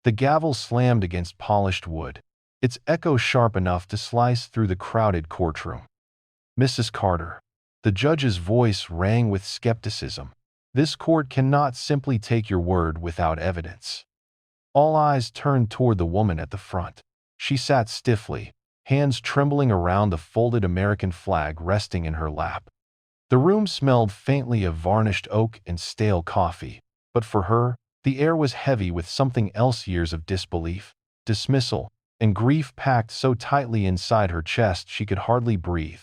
The gavel slammed against polished wood, its echo sharp enough to slice through the crowded courtroom. "Mrs. Carter." The judge's voice rang with skepticism. "This court cannot simply take your word without evidence." All eyes turned toward the woman at the front. She sat stiffly, hands trembling around the folded American flag resting in her lap. The room smelled faintly of varnished oak and stale coffee, but for her, the air was heavy with something else: years of disbelief, dismissal, and grief packed so tightly inside her chest she could hardly breathe.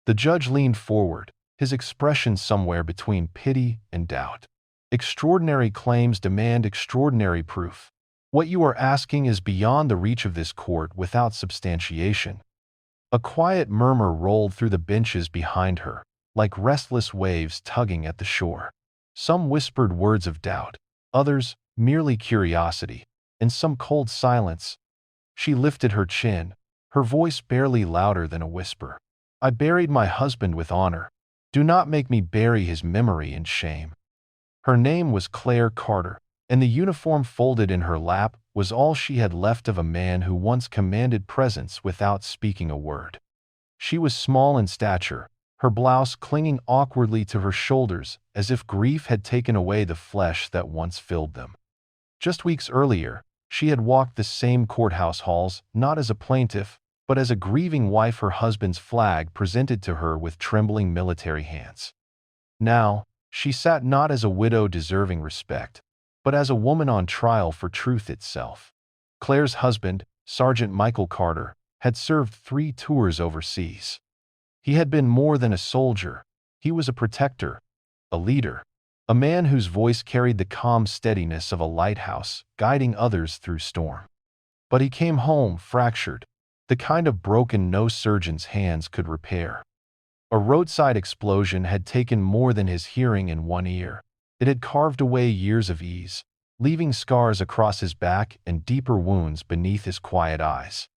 The judge leaned forward, his expression somewhere between pity and doubt. "Extraordinary claims demand extraordinary proof. What you are asking is beyond the reach of this court without substantiation." A quiet murmur rolled through the benches behind her, like restless waves tugging at the shore. Some whispered words of doubt, others merely curiosity, and some cold silence. She lifted her chin, her voice barely louder than a whisper. "I buried my husband with honor. Do not make me bury his memory in shame." Her name was Claire Carter, and the uniform folded in her lap was all she had left of a man who once commanded presence without speaking a word. She was small in stature, her blouse clinging awkwardly to her shoulders as if grief had taken away the flesh that once filled them. Just weeks earlier, she had walked the same courthouse halls, not as a plaintiff, but as a grieving wife, her husband's flag presented to her with trembling military hands. Now, she sat not as a widow deserving respect, but as a woman on trial for truth itself. Claire's husband, Sergeant Michael Carter, had served 3 tours overseas. He had been more than a soldier. He was a protector, a leader, a man whose voice carried the calm steadiness of a lighthouse, guiding others through storm. But he came home fractured, the kind of broken no surgeon's hands could repair. A roadside explosion had taken more than his hearing in one ear. It had carved away years of ease, leaving scars across his back and deeper wounds beneath his quiet eyes.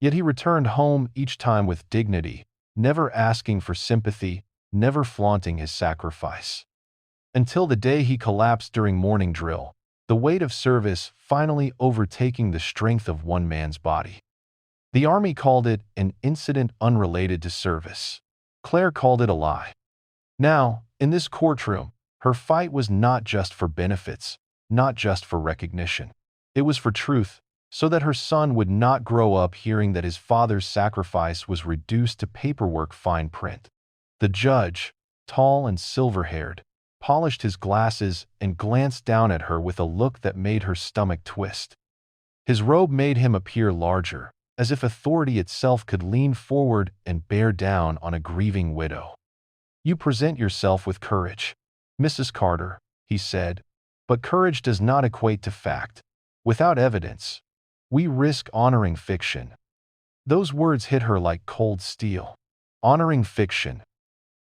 Yet he returned home each time with dignity, never asking for sympathy, never flaunting his sacrifice. Until the day he collapsed during morning drill, the weight of service finally overtaking the strength of one man's body. The Army called it an incident unrelated to service. Claire called it a lie. Now, in this courtroom, her fight was not just for benefits, not just for recognition. It was for truth, so that her son would not grow up hearing that his father's sacrifice was reduced to paperwork fine print. The judge, tall and silver-haired, polished his glasses and glanced down at her with a look that made her stomach twist. His robe made him appear larger, as if authority itself could lean forward and bear down on a grieving widow. "You present yourself with courage, Mrs. Carter," he said, "but courage does not equate to fact. Without evidence, we risk honoring fiction." Those words hit her like cold steel. Honoring fiction.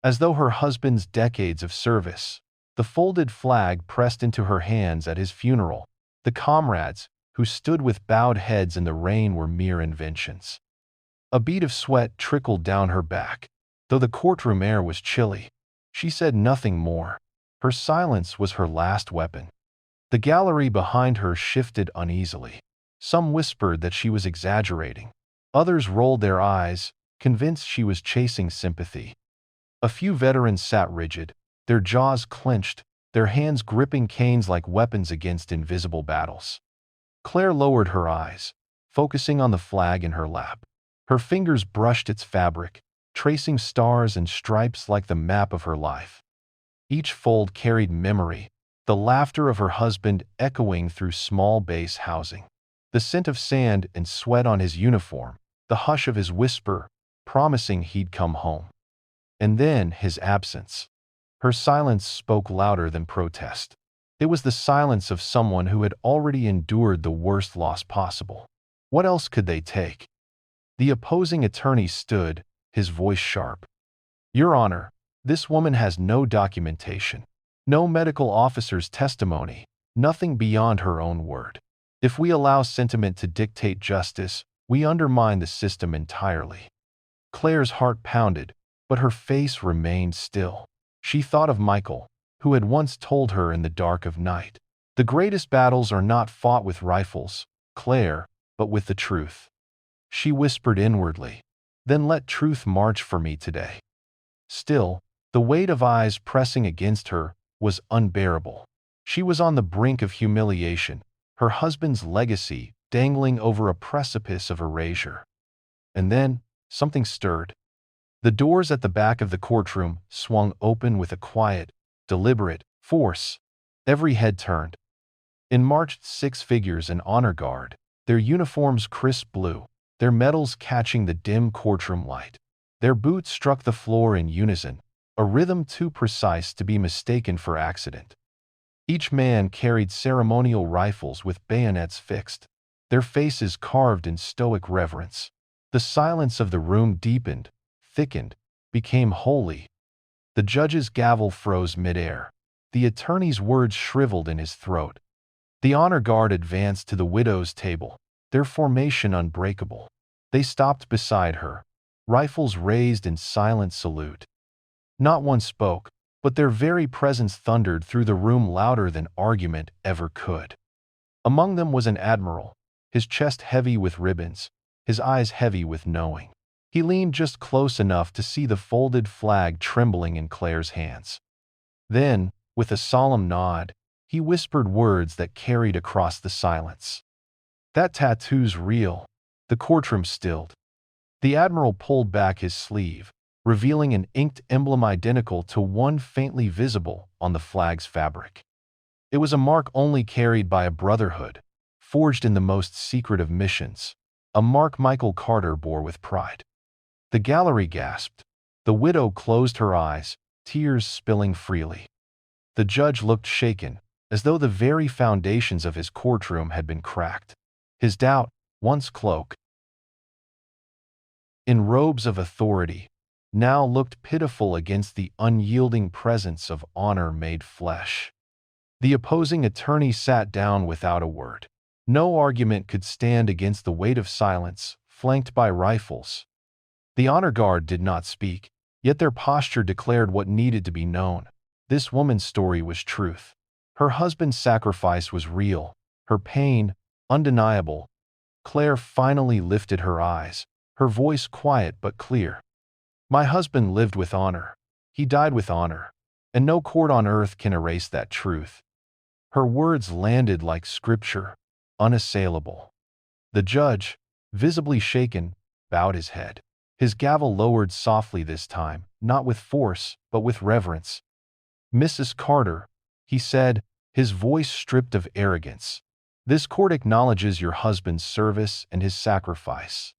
As though her husband's decades of service, the folded flag pressed into her hands at his funeral, the comrades who stood with bowed heads in the rain were mere inventions. A bead of sweat trickled down her back. Though the courtroom air was chilly, she said nothing more. Her silence was her last weapon. The gallery behind her shifted uneasily. Some whispered that she was exaggerating. Others rolled their eyes, convinced she was chasing sympathy. A few veterans sat rigid, their jaws clenched, their hands gripping canes like weapons against invisible battles. Claire lowered her eyes, focusing on the flag in her lap. Her fingers brushed its fabric, tracing stars and stripes like the map of her life. Each fold carried memory, the laughter of her husband echoing through small base housing, the scent of sand and sweat on his uniform, the hush of his whisper, promising he'd come home. And then his absence. Her silence spoke louder than protest. It was the silence of someone who had already endured the worst loss possible. What else could they take? The opposing attorney stood, his voice sharp. "Your Honor, this woman has no documentation, no medical officer's testimony, nothing beyond her own word. If we allow sentiment to dictate justice, we undermine the system entirely." Claire's heart pounded, but her face remained still. She thought of Michael, who had once told her in the dark of night, The greatest battles are not fought with rifles, Claire, but with the truth. She whispered inwardly. Then let truth march for me today. Still, the weight of eyes pressing against her was unbearable. She was on the brink of humiliation, her husband's legacy dangling over a precipice of erasure. And then, something stirred. The doors at the back of the courtroom swung open with a quiet, deliberate force. Every head turned. In marched 6 figures in honor guard, their uniforms crisp blue, their medals catching the dim courtroom light. Their boots struck the floor in unison, a rhythm too precise to be mistaken for accident. Each man carried ceremonial rifles with bayonets fixed, their faces carved in stoic reverence. The silence of the room deepened, thickened, became holy. The judge's gavel froze midair. The attorney's words shriveled in his throat. The honor guard advanced to the widow's table, their formation unbreakable. They stopped beside her, rifles raised in silent salute. Not one spoke, but their very presence thundered through the room louder than argument ever could. Among them was an admiral, his chest heavy with ribbons, his eyes heavy with knowing. He leaned just close enough to see the folded flag trembling in Claire's hands. Then, with a solemn nod, he whispered words that carried across the silence. "That tattoo's real." The courtroom stilled. The admiral pulled back his sleeve, revealing an inked emblem identical to one faintly visible on the flag's fabric. It was a mark only carried by a brotherhood, forged in the most secret of missions, a mark Michael Carter bore with pride. The gallery gasped. The widow closed her eyes, tears spilling freely. The judge looked shaken, as though the very foundations of his courtroom had been cracked. His doubt, once cloaked in robes of authority, now looked pitiful against the unyielding presence of honor made flesh. The opposing attorney sat down without a word. No argument could stand against the weight of silence, flanked by rifles. The honor guard did not speak, yet their posture declared what needed to be known. This woman's story was truth. Her husband's sacrifice was real, her pain undeniable. Claire finally lifted her eyes, her voice quiet but clear. "My husband lived with honor. He died with honor, and no court on earth can erase that truth." Her words landed like scripture, unassailable. The judge, visibly shaken, bowed his head. His gavel lowered softly this time, not with force, but with reverence. "Mrs. Carter," he said, his voice stripped of arrogance, "this court acknowledges your husband's service and his sacrifice."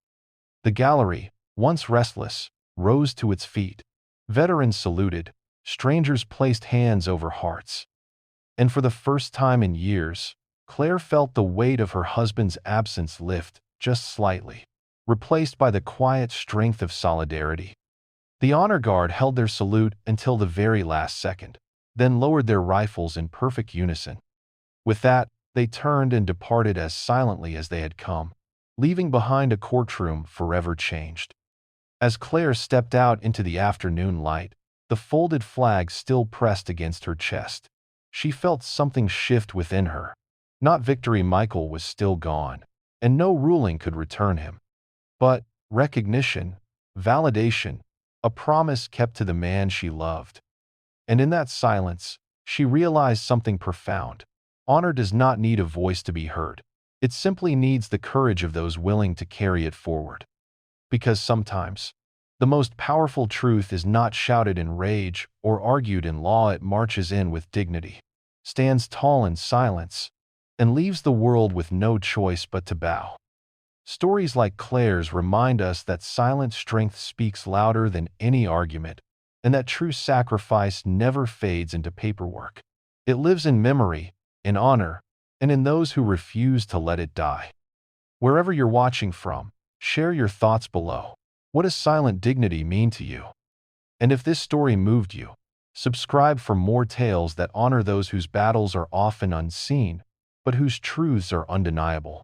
The gallery, once restless, rose to its feet. Veterans saluted, strangers placed hands over hearts. And for the first time in years, Claire felt the weight of her husband's absence lift, just slightly, replaced by the quiet strength of solidarity. The honor guard held their salute until the very last second, then lowered their rifles in perfect unison. With that, they turned and departed as silently as they had come, leaving behind a courtroom forever changed. As Claire stepped out into the afternoon light, the folded flag still pressed against her chest. She felt something shift within her. Not victory, Michael was still gone, and no ruling could return him. But recognition, validation, a promise kept to the man she loved. And in that silence, she realized something profound. Honor does not need a voice to be heard. It simply needs the courage of those willing to carry it forward. Because sometimes, the most powerful truth is not shouted in rage or argued in law. It marches in with dignity, stands tall in silence, and leaves the world with no choice but to bow. Stories like Claire's remind us that silent strength speaks louder than any argument, and that true sacrifice never fades into paperwork. It lives in memory, in honor, and in those who refuse to let it die. Wherever you're watching from, share your thoughts below. What does silent dignity mean to you? And if this story moved you, subscribe for more tales that honor those whose battles are often unseen, but whose truths are undeniable.